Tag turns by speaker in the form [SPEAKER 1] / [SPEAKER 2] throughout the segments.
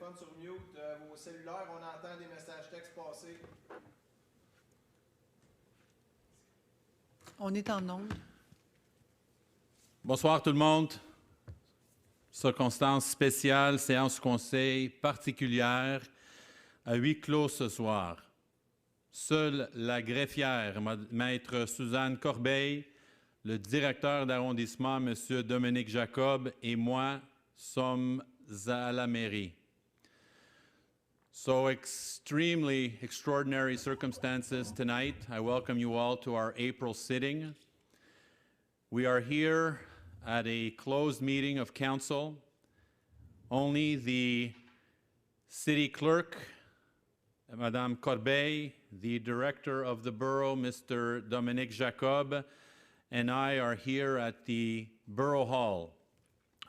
[SPEAKER 1] téléphone sur mute, vos cellulaires, on entend des messages textes passer.
[SPEAKER 2] On est en onde.
[SPEAKER 3] Bonsoir tout le monde. Circonstance spéciale, séance conseil particulière à huis clos ce soir. Seule la greffière, Maître Suzanne Corbeil, le directeur d'arrondissement, M. Dominique Jacob, et moi sommes à la mairie. So extremely extraordinary circumstances tonight. I welcome you all to our April sitting. We are here at a closed meeting of council. Only the city clerk, Madame Corbeil, the director of the borough, Mr. Dominique Jacob, and I are here at the Borough Hall,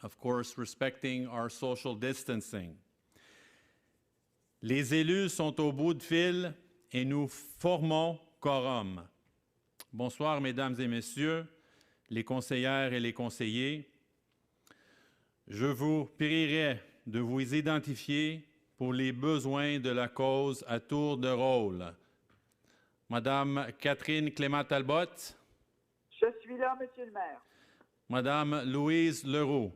[SPEAKER 3] of course, respecting our social distancing. Les élus sont au bout de fil et nous formons quorum. Bonsoir, mesdames et messieurs, les conseillères et les conseillers. Je vous prierai de vous identifier pour les besoins de la cause à tour de rôle. Madame Catherine Clément-Talbot.
[SPEAKER 4] Je suis là, Monsieur le maire.
[SPEAKER 3] Madame Louise Leroux.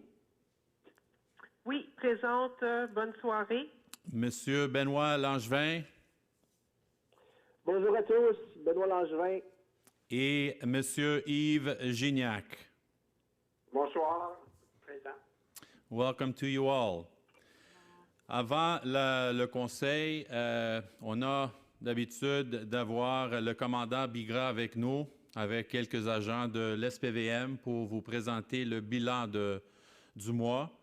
[SPEAKER 5] Oui, présente. Bonne soirée.
[SPEAKER 3] Monsieur Benoît Langevin.
[SPEAKER 6] Bonjour à tous, Benoît Langevin.
[SPEAKER 3] Et Monsieur Yves Gignac.
[SPEAKER 6] Bonsoir, président.
[SPEAKER 3] Welcome to you all. Avant le conseil, on a d'habitude d'avoir le commandant Bigra avec nous, avec quelques agents de l'SPVM pour vous présenter le bilan du mois.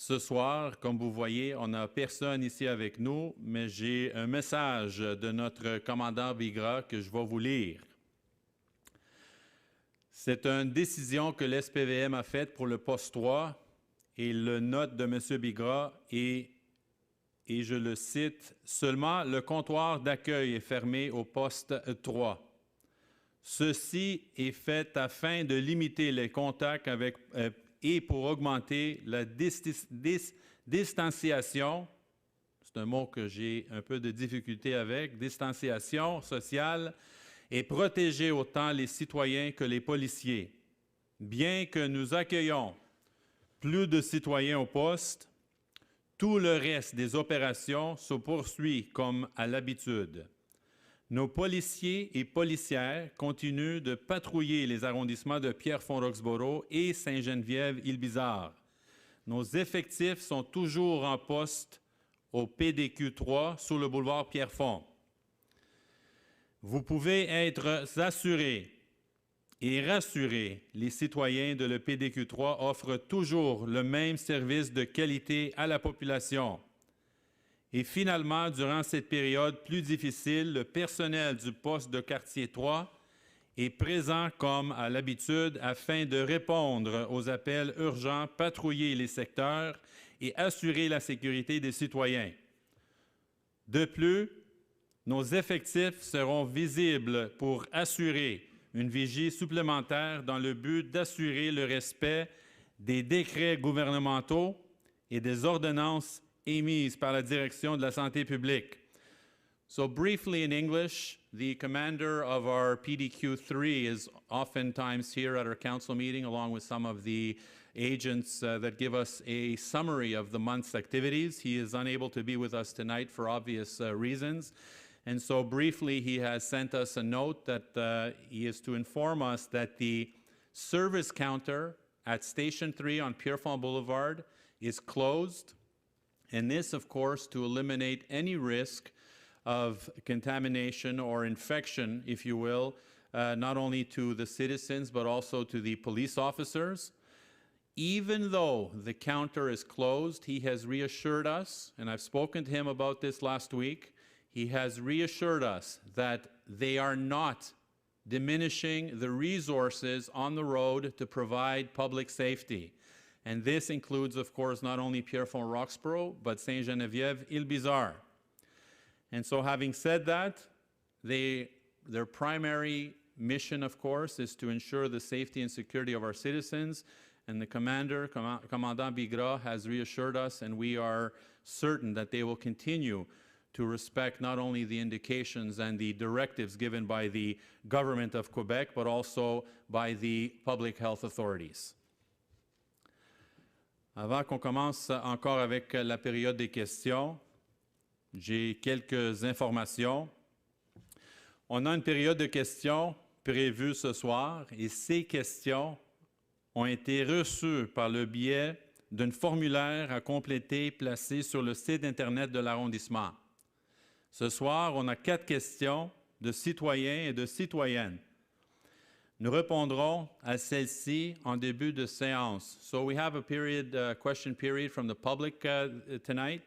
[SPEAKER 3] Ce soir, comme vous voyez, on n'a personne ici avec nous, mais j'ai un message de notre commandant Bigra que je vais vous lire. C'est une décision que l'SPVM a faite pour le poste 3 et le note de M. Bigra est, et je le cite, « Seulement le comptoir d'accueil est fermé au poste 3. Ceci est fait afin de limiter les contacts avec et pour augmenter la distanciation, c'est un mot que j'ai un peu de difficulté avec, distanciation sociale, et protéger autant les citoyens que les policiers. Bien que nous accueillons plus de citoyens au poste, tout le reste des opérations se poursuit comme à l'habitude. Nos policiers et policières continuent de patrouiller les arrondissements de Pierrefonds-Roxboro et Sainte-Geneviève-Île-Bizarre. Nos effectifs sont toujours en poste au PDQ 3 sur le boulevard Pierrefonds. Vous pouvez être assurés et rassurés, les citoyens de le PDQ 3 offrent toujours le même service de qualité à la population. Et finalement, durant cette période plus difficile, le personnel du poste de quartier 3 est présent comme à l'habitude afin de répondre aux appels urgents, patrouiller les secteurs et assurer la sécurité des citoyens. De plus, nos effectifs seront visibles pour assurer une vigie supplémentaire dans le but d'assurer le respect des décrets gouvernementaux et des ordonnances émise par la direction de la santé publique. So briefly in English, the commander of our PDQ-3 is oftentimes here at our council meeting along with some of the agents that give us a summary of the month's activities. He is unable to be with us tonight for obvious reasons. And so briefly, he has sent us a note that he is to inform us that the service counter at Station 3 on Pierrefonds Boulevard is closed. And this, of course, to eliminate any risk of contamination or infection, if you will, not only to the citizens, but also to the police officers. Even though the counter is closed, he has reassured us, and I've spoken to him about this last week, he has reassured us that they are not diminishing the resources on the road to provide public safety. And this includes, of course, not only Pierrefonds-Roxboro, but Sainte-Geneviève-Île-Bizarre. And so having said that, their primary mission, of course, is to ensure the safety and security of our citizens and the commander, Commandant Bigra, has reassured us, and we are certain that they will continue to respect not only the indications and the directives given by the government of Quebec, but also by the public health authorities. Avant qu'on commence encore avec la période des questions, j'ai quelques informations. On a une période de questions prévue ce soir et ces questions ont été reçues par le biais d'un formulaire à compléter placé sur le site Internet de l'arrondissement. Ce soir, on a 4 questions de citoyens et de citoyennes. Nous répondrons à celles-ci en début de séance. So we have a question period from the public tonight,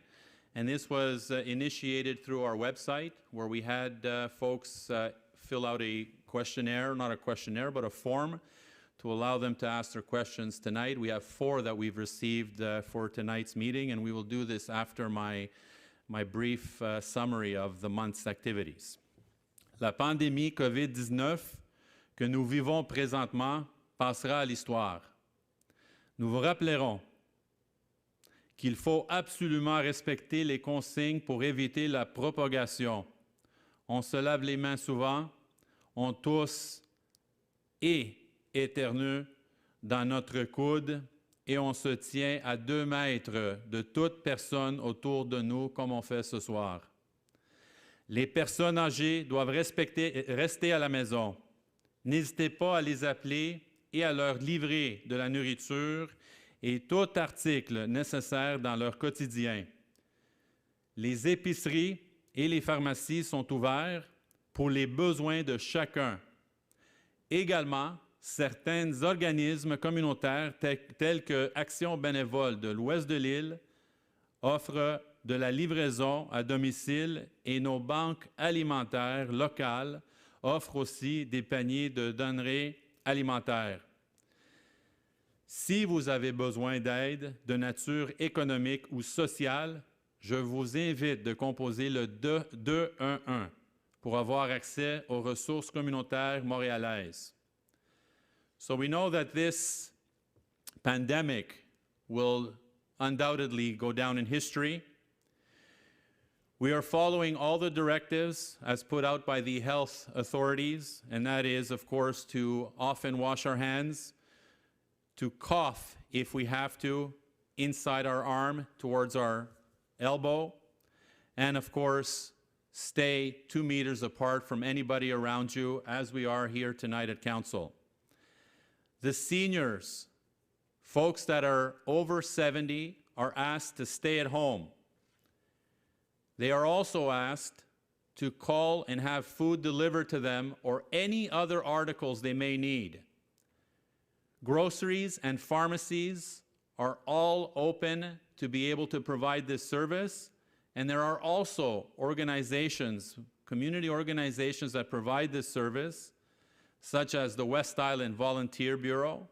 [SPEAKER 3] and this was initiated through our website where we had folks fill out a questionnaire, not a questionnaire, but a form to allow them to ask their questions tonight. We have 4 that we've received for tonight's meeting, and we will do this after my brief summary of the month's activities. La pandémie COVID-19 que nous vivons présentement passera à l'histoire. Nous vous rappellerons qu'il faut absolument respecter les consignes pour éviter la propagation. On se lave les mains souvent, on tousse et éternue dans notre coude et on se tient à 2 mètres de toute personne autour de nous comme on fait ce soir. Les personnes âgées doivent rester à la maison. N'hésitez pas à les appeler et à leur livrer de la nourriture et tout article nécessaire dans leur quotidien. Les épiceries et les pharmacies sont ouvertes pour les besoins de chacun. Également, certains organismes communautaires tels que Action bénévole de l'ouest de l'île offrent de la livraison à domicile et nos banques alimentaires locales offre aussi des paniers de denrées alimentaires. Si vous avez besoin d'aide de nature économique ou sociale, je vous invite de composer le 211 pour avoir accès aux ressources communautaires montréalaises. So we know that this pandemic will undoubtedly go down in history. We are following all the directives as put out by the health authorities, and that is, of course, to often wash our hands, to cough if we have to, inside our arm towards our elbow, and of course, stay 2 meters apart from anybody around you as we are here tonight at Council. The seniors, folks that are over 70, are asked to stay at home. They are also asked to call and have food delivered to them or any other articles they may need. Groceries and pharmacies are all open to be able to provide this service, and there are also organizations, community organizations that provide this service, such as the West Island Volunteer Bureau,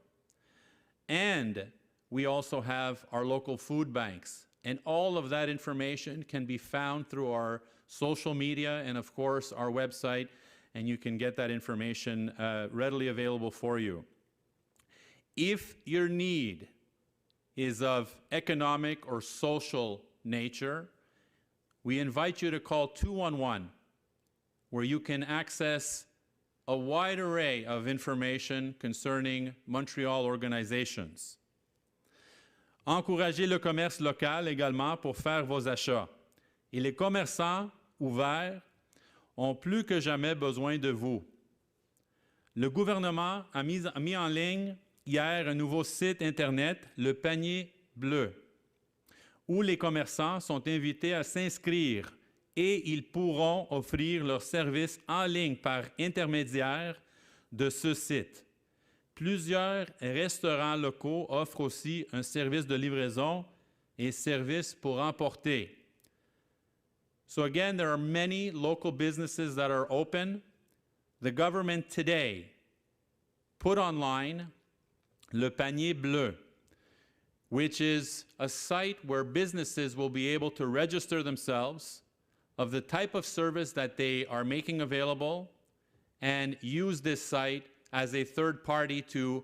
[SPEAKER 3] and we also have our local food banks. And all of that information can be found through our social media and, of course, our website, and you can get that information readily available for you. If your need is of economic or social nature, we invite you to call 211, where you can access a wide array of information concerning Montreal organizations. Encouragez le commerce local également pour faire vos achats. Et les commerçants ouverts ont plus que jamais besoin de vous. Le gouvernement a mis en ligne hier un nouveau site Internet, le Panier bleu, où les commerçants sont invités à s'inscrire et ils pourront offrir leurs services en ligne par intermédiaire de ce site. Plusieurs restaurants locaux offrent aussi un service de livraison et service pour emporter. So again, there are many local businesses that are open. The government today put online Le Panier Bleu, which is a site where businesses will be able to register themselves of the type of service that they are making available and use this site as a third party to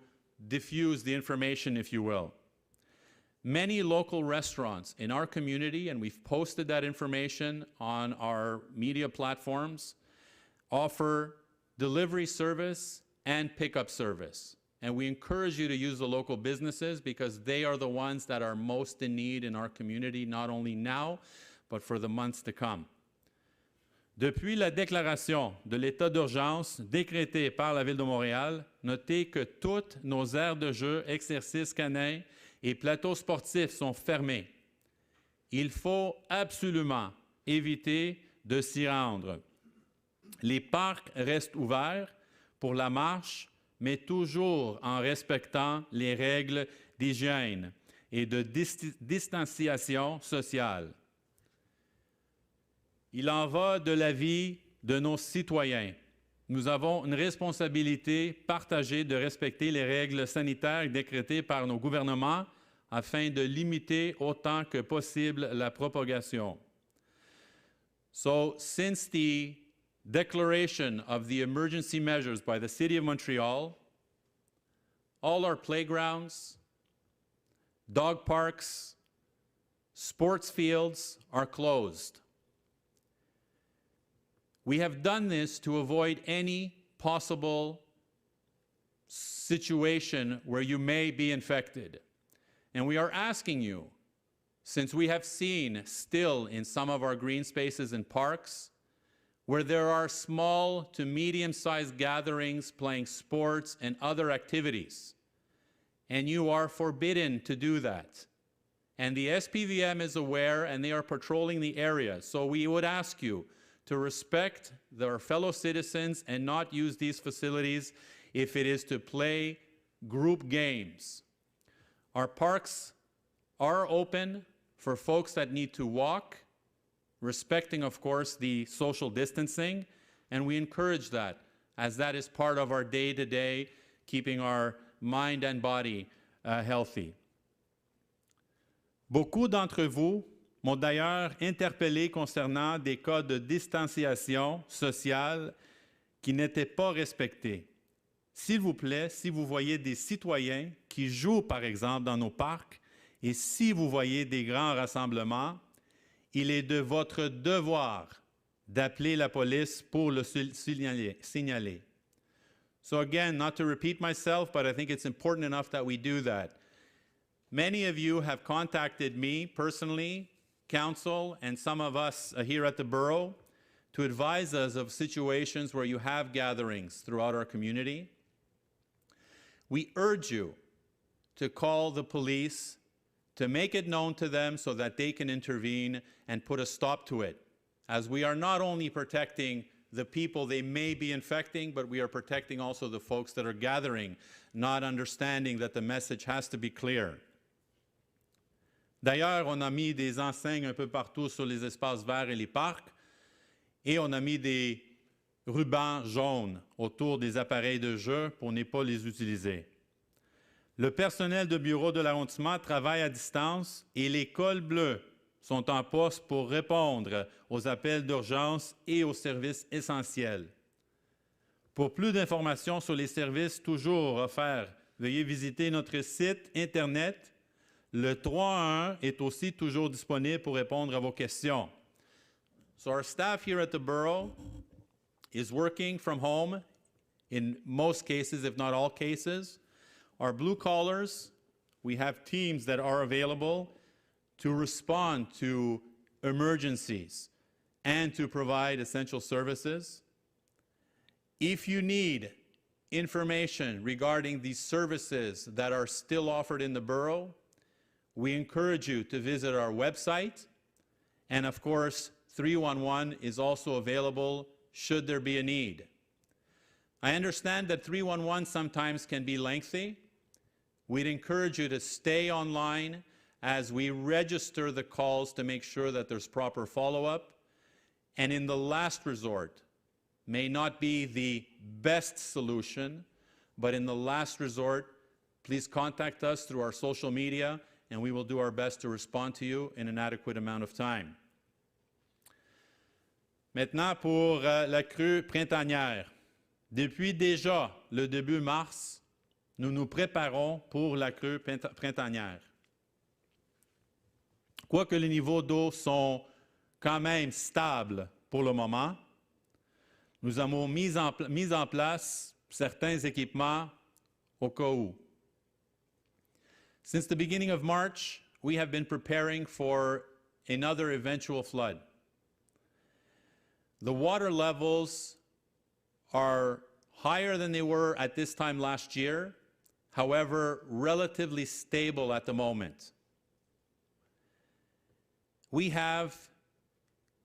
[SPEAKER 3] diffuse the information, if you will. Many local restaurants in our community, and we've posted that information on our media platforms, offer delivery service and pickup service. And we encourage you to use the local businesses because they are the ones that are most in need in our community, not only now, but for the months to come. Depuis la déclaration de l'état d'urgence décrétée par la Ville de Montréal, notez que toutes nos aires de jeu, exercices canins et plateaux sportifs sont fermés. Il faut absolument éviter de s'y rendre. Les parcs restent ouverts pour la marche, mais toujours en respectant les règles d'hygiène et de distanciation sociale. Il en va de la vie de nos citoyens. Nous avons une responsabilité partagée de respecter les règles sanitaires décrétées par nos gouvernements afin de limiter autant que possible la propagation. So, since the declaration of the emergency measures by the City of Montreal, all our playgrounds, dog parks, sports fields are closed. We have done this to avoid any possible situation where you may be infected. And we are asking you, since we have seen still in some of our green spaces and parks, where there are small to medium-sized gatherings playing sports and other activities, and you are forbidden to do that. And the SPVM is aware and they are patrolling the area, so we would ask you to respect their fellow citizens and not use these facilities if it is to play group games. Our parks are open for folks that need to walk, respecting, of course, the social distancing, and we encourage that, as that is part of our day-to-day, keeping our mind and body healthy. Beaucoup d'entre vous m'ont d'ailleurs interpellé concernant des cas de distanciation sociale qui n'étaient pas respectés. S'il vous plaît, si vous voyez des citoyens qui jouent, par exemple, dans nos parcs, et si vous voyez des grands rassemblements, il est de votre devoir d'appeler la police pour le signaler. So again, not to repeat myself, but I think it's important enough that we do that. Many of you have contacted me personally, council, and some of us here at the borough to advise us of situations where you have gatherings throughout our community. We urge you to call the police, to make it known to them so that they can intervene and put a stop to it, as we are not only protecting the people they may be infecting, but we are protecting also the folks that are gathering, not understanding that the message has to be clear. D'ailleurs, on a mis des enseignes un peu partout sur les espaces verts et les parcs, et on a mis des rubans jaunes autour des appareils de jeu pour ne pas les utiliser. Le personnel de bureau de l'arrondissement travaille à distance et les cols bleus sont en poste pour répondre aux appels d'urgence et aux services essentiels. Pour plus d'informations sur les services toujours offerts, veuillez visiter notre site Internet. Le 311 est aussi toujours disponible pour répondre à vos questions. So our staff here at the borough is working from home in most cases, if not all cases. Our blue collars, we have teams that are available to respond to emergencies and to provide essential services. If you need information regarding these services that are still offered in the borough, we encourage you to visit our website, and of course, 311 is also available should there be a need. I understand that 311 sometimes can be lengthy. We'd encourage you to stay online as we register the calls to make sure that there's proper follow-up. And in the last resort, may not be the best solution, but in the last resort, please contact us through our social media, and we will do our best to respond to you in an adequate amount of time. Maintenant, pour la crue printanière. Depuis déjà le début mars, nous nous préparons pour la crue printanière. Quoique les niveaux d'eau sont quand même stables pour le moment, nous avons mis en place certains équipements au cas où. Since the beginning of March, we have been preparing for another eventual flood. The water levels are higher than they were at this time last year, however, relatively stable at the moment. We have,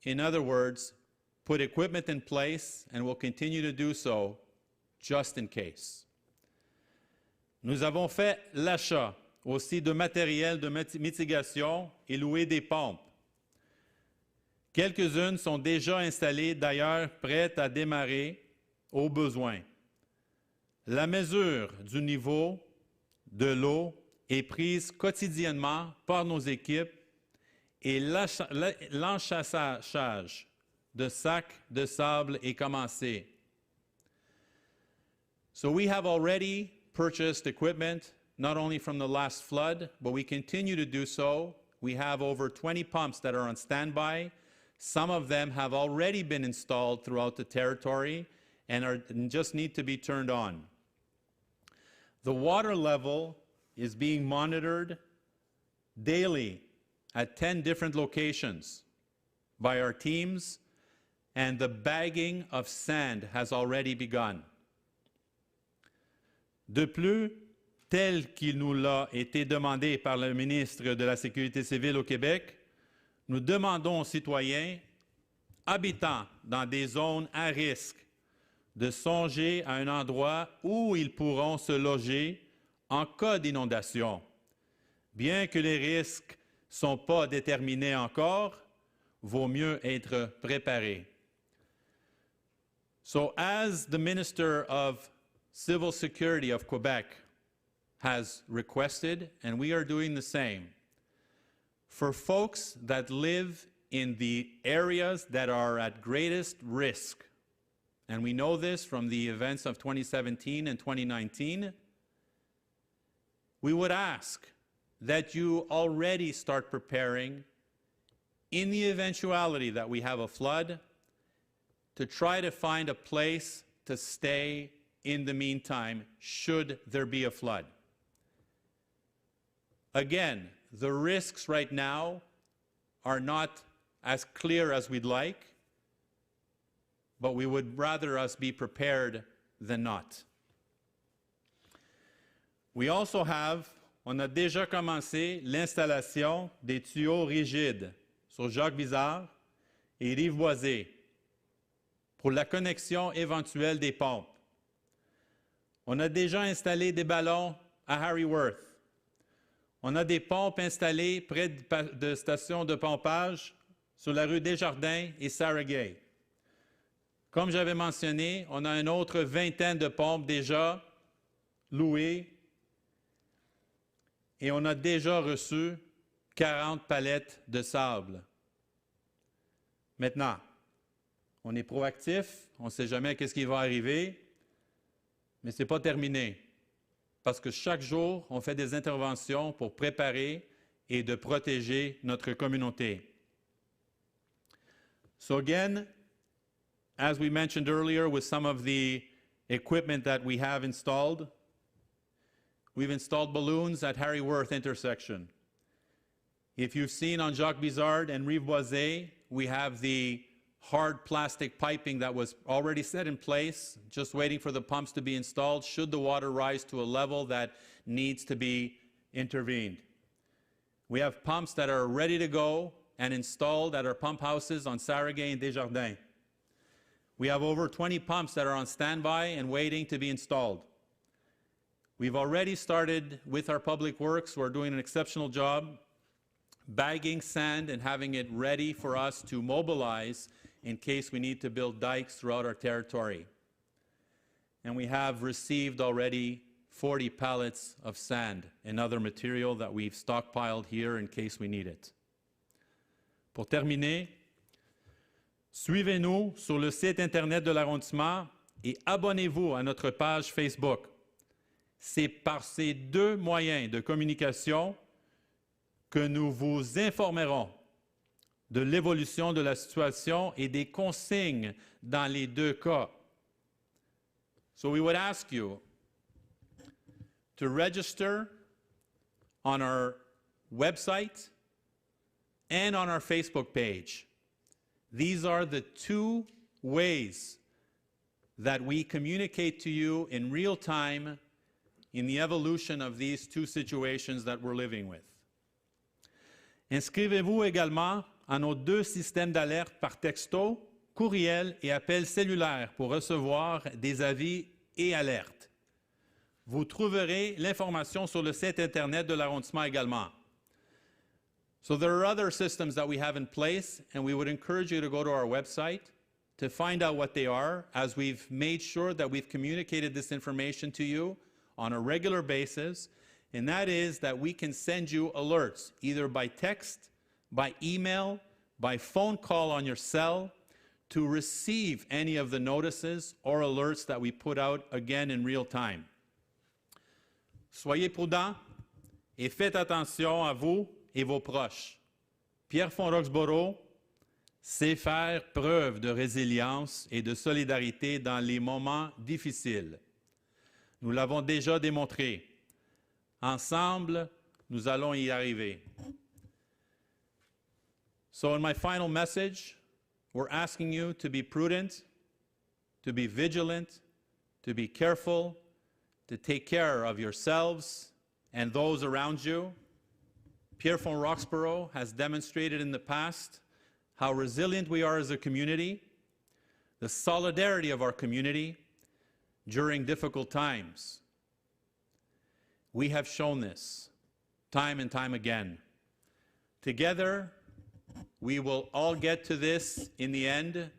[SPEAKER 3] in other words, put equipment in place and will continue to do so just in case. Nous avons fait l'achat aussi de matériel de mitigation et loué des pompes. Quelques-unes sont déjà installées, d'ailleurs prêtes à démarrer au besoin. La mesure du niveau de l'eau est prise quotidiennement par nos équipes et l'enchassage de sacs de sable est commencé. So we have already purchased equipment, not only from the last flood, but we continue to do so. We have over 20 pumps that are on standby. Some of them have already been installed throughout the territory and just need to be turned on. The water level is being monitored daily at 10 different locations by our teams, and the bagging of sand has already begun. De plus, tel qu'il nous l'a été demandé par le ministre de la Sécurité civile au Québec, nous demandons aux citoyens habitant dans des zones à risque de songer à un endroit où ils pourront se loger en cas d'inondation. Bien que les risques ne sont pas déterminés encore, vaut mieux être préparé. So as the Minister of Civil Security of Quebec has requested, and we are doing the same, for folks that live in the areas that are at greatest risk, and we know this from the events of 2017 and 2019, we would ask that you already start preparing in the eventuality that we have a flood to try to find a place to stay in the meantime should there be a flood. Again, the risks right now are not as clear as we'd like, but we would rather us be prepared than not. We also have, on a déjà commencé l'installation des tuyaux rigides sur Jacques-Bizard et Rive-Boisée pour la connexion éventuelle des pompes. On a déjà installé des ballons à Harry Worth. On a des pompes installées près de stations de pompage sur la rue Desjardins et Sarah Gay. Comme j'avais mentionné, on a une autre vingtaine de pompes déjà louées et on a déjà reçu 40 palettes de sable. Maintenant, on est proactif, on ne sait jamais qu'est-ce qui va arriver, mais ce n'est pas terminé. Parce que chaque jour, on fait des interventions pour préparer et de protéger notre communauté. So again, as we mentioned earlier with some of the equipment that we have installed, we've installed balloons at Harry Worth intersection. If you've seen on Jacques Bizard and Rive-Boisée, we have the hard plastic piping that was already set in place, just waiting for the pumps to be installed should the water rise to a level that needs to be intervened. We have pumps that are ready to go and installed at our pump houses on Saragay and Desjardins. We have over 20 pumps that are on standby and waiting to be installed. We've already started with our public works, who are doing an exceptional job, bagging sand and having it ready for us to mobilize in case we need to build dikes throughout our territory. And we have received already 40 pallets of sand and other material that we've stockpiled here in case we need it. Pour terminer, suivez-nous sur le site Internet de l'arrondissement et abonnez-vous à notre page Facebook. C'est par ces deux moyens de communication que nous vous informerons de l'évolution de la situation et des consignes dans les deux cas. So we would ask you to register on our website and on our Facebook page. These are the two ways that we communicate to you in real time in the evolution of these two situations that we're living with. Inscrivez-vous également à nos deux systèmes d'alerte par texto, courriel et appel cellulaire pour recevoir des avis et alertes. Vous trouverez l'information sur le site Internet de l'arrondissement également. So there are other systems that we have in place, and we would encourage you to go to our website to find out what they are, as we've made sure that we've communicated this information to you on a regular basis, and that is that we can send you alerts, either by text, by email, by phone call on your cell, to receive any of the notices or alerts that we put out again in real time. Soyez prudents et faites attention à vous et vos proches. Pierrefonds Roxboro sait faire preuve de résilience et de solidarité dans les moments difficiles. Nous l'avons déjà démontré. Ensemble, nous allons y arriver. So in my final message, we're asking you to be prudent, to be vigilant, to be careful, to take care of yourselves and those around you. Pierrefonds Roxboro has demonstrated in the past how resilient we are as a community, the solidarity of our community during difficult times. We have shown this time and time again. Together, we will all get to this in the end,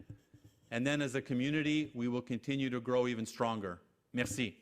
[SPEAKER 3] and then as a community, we will continue to grow even stronger. Merci.